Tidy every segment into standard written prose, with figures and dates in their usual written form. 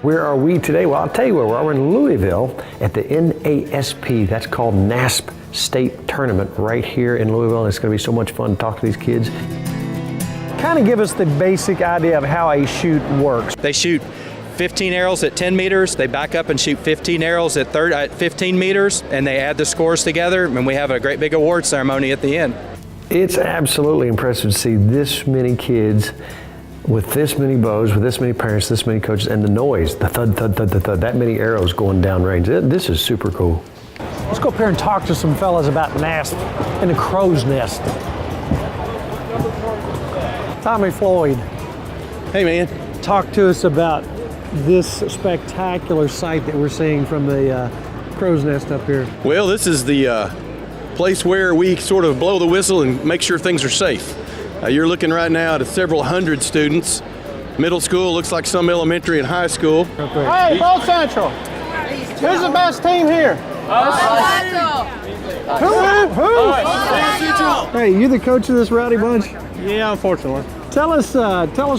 Where are we today? Well, I'll tell you where we are. We're in Louisville at the NASP. That's called NASP State Tournament right here in Louisville. And it's going to be so much fun to talk to these kids. Kind of give us the basic idea of how a shoot works. They shoot 15 arrows at 10 meters. They back up and shoot 15 arrows at 15 meters, and they add the scores together, and we have a great big award ceremony at the end. It's absolutely impressive to see this many kids with this many bows, with this many parents, this many coaches, and the noise, the thud, thud, thud, thud, thud, that many arrows going down range. This is super cool. Let's go up here and talk to some fellas about NASP and the crow's nest. Tommy Floyd. Hey, man. Talk to us about this spectacular sight that we're seeing from the crow's nest up here. Well, this is the place where we sort of blow the whistle and make sure things are safe. You're looking right now at several hundred students. Middle school, looks like some elementary and high school. Hey, Both Central. Who's the best team here? Who? Hey, you the coach of this rowdy bunch? Yeah, unfortunately. Tell us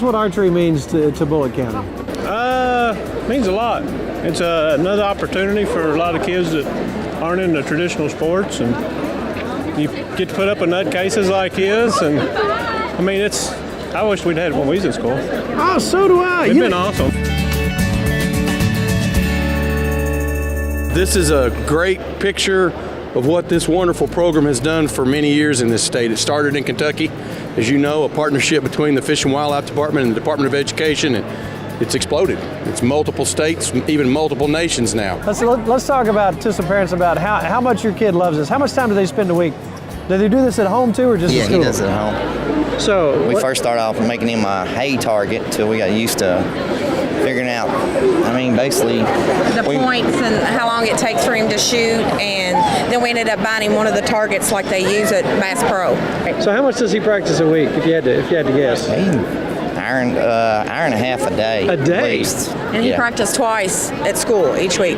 what archery means to Bullitt County. Means a lot. It's another opportunity for a lot of kids that aren't into traditional sports, and you get to put up with nutcases like his, and I mean, I wish we'd had it when we was in school. Oh, so do I. It's been awesome. This is a great picture of what this wonderful program has done for many years in this state. It started in Kentucky, as you know, a partnership between the Fish and Wildlife Department and the Department of Education, and it's exploded. It's multiple states, even multiple nations now. Let's talk to some parents about how much your kid loves this. How much time do they spend a week? Do they do this at home too, or just at school? Yeah, he does it at home. So we first started off making him a hay target until we got used to figuring out, I mean, basically the points and how long it takes for him to shoot, and then we ended up buying him one of the targets like they use at Bass Pro. So how much does he practice a week, if you had to guess? Hour and a half a day. A day? At least. And he practiced twice at school each week.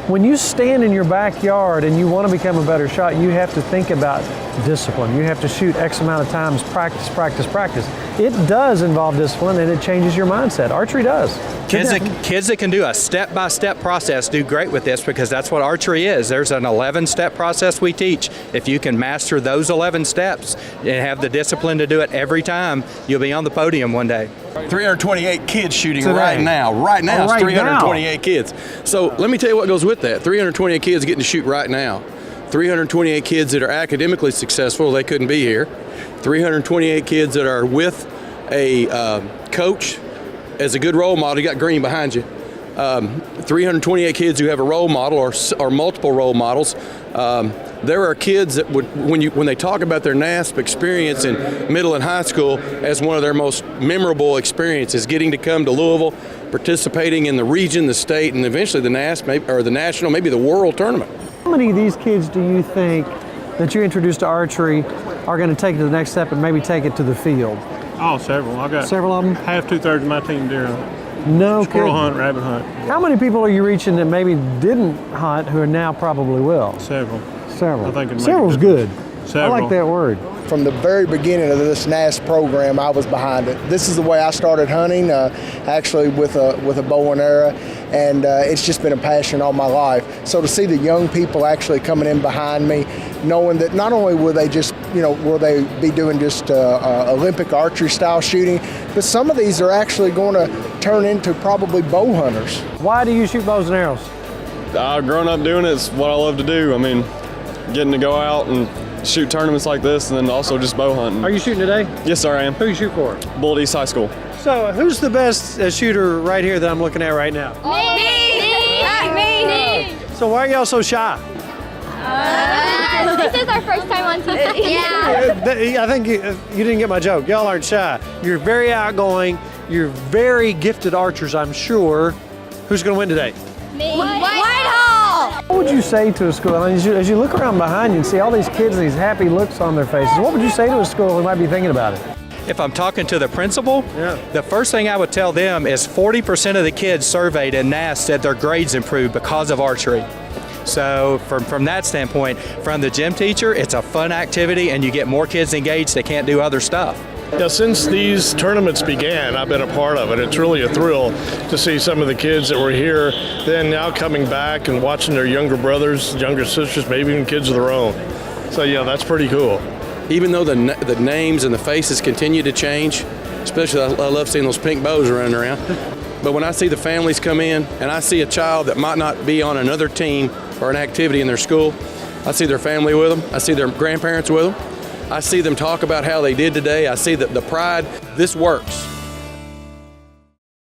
When you stand in your backyard and you want to become a better shot, you have to think about discipline. You have to shoot X amount of times, practice, practice, practice. It does involve discipline, and it changes your mindset. Archery does. Kids that can do a step-by-step process do great with this, because that's what archery is. There's an 11-step process we teach. If you can master those 11 steps and have the discipline to do it every time, you'll be on the podium one day. 328 kids shooting right now. Right now, it's 328 kids. So let me tell you what goes with that. 328 kids getting to shoot right now. 328 kids that are academically successful, they couldn't be here. 328 kids that are with a coach as a good role model. You got green behind you. 328 kids who have a role model or multiple role models. There are kids that when they talk about their NASP experience in middle and high school as one of their most memorable experiences, getting to come to Louisville, participating in the region, the state, and eventually the NASP or the national, maybe the world tournament. How many of these kids do you think that you introduced to archery are going to take it to the next step and maybe take it to the field? Oh, several. I got several of them. Half, 2/3 of my team deer hunt. No Squirrel kidding. hunt, rabbit hunt. How many people are you reaching that maybe didn't hunt who are now probably will? Several. Several. I think Several's good. Several. I like that word. From the very beginning of this NASP program, I was behind it. This is the way I started hunting, actually with a bow and arrow, and it's just been a passion all my life. So to see the young people actually coming in behind me, knowing that not only will they just, will they be doing just Olympic archery style shooting, but some of these are actually going to turn into probably bow hunters. Why do you shoot bows and arrows? Growing up doing it is what I love to do. I mean, getting to go out and shoot tournaments like this, and then also just bow hunting. Are you shooting today? Yes, sir, I am. Who you shoot for? Bullitt East High School. So who's the best shooter right here that I'm looking at right now? Me! So why are y'all so shy? This is our first time on TV. Yeah. I think you didn't get my joke. Y'all aren't shy. You're very outgoing. You're very gifted archers, I'm sure. Who's going to win today? Me. Whitehall! What would you say to a school, as you look around behind you and see all these kids and these happy looks on their faces, what would you say to a school who might be thinking about it? If I'm talking to the principal, the first thing I would tell them is 40% of the kids surveyed in NASP said their grades improved because of archery. So from that standpoint, from the gym teacher, it's a fun activity and you get more kids engaged that can't do other stuff. Yeah, since these tournaments began, I've been a part of it. It's really a thrill to see some of the kids that were here, then now coming back and watching their younger brothers, younger sisters, maybe even kids of their own. So yeah, that's pretty cool. Even though the names and the faces continue to change, especially I love seeing those pink bows running around. But when I see the families come in and I see a child that might not be on another team or an activity in their school, I see their family with them. I see their grandparents with them. I see them talk about how they did today. I see the pride. This works.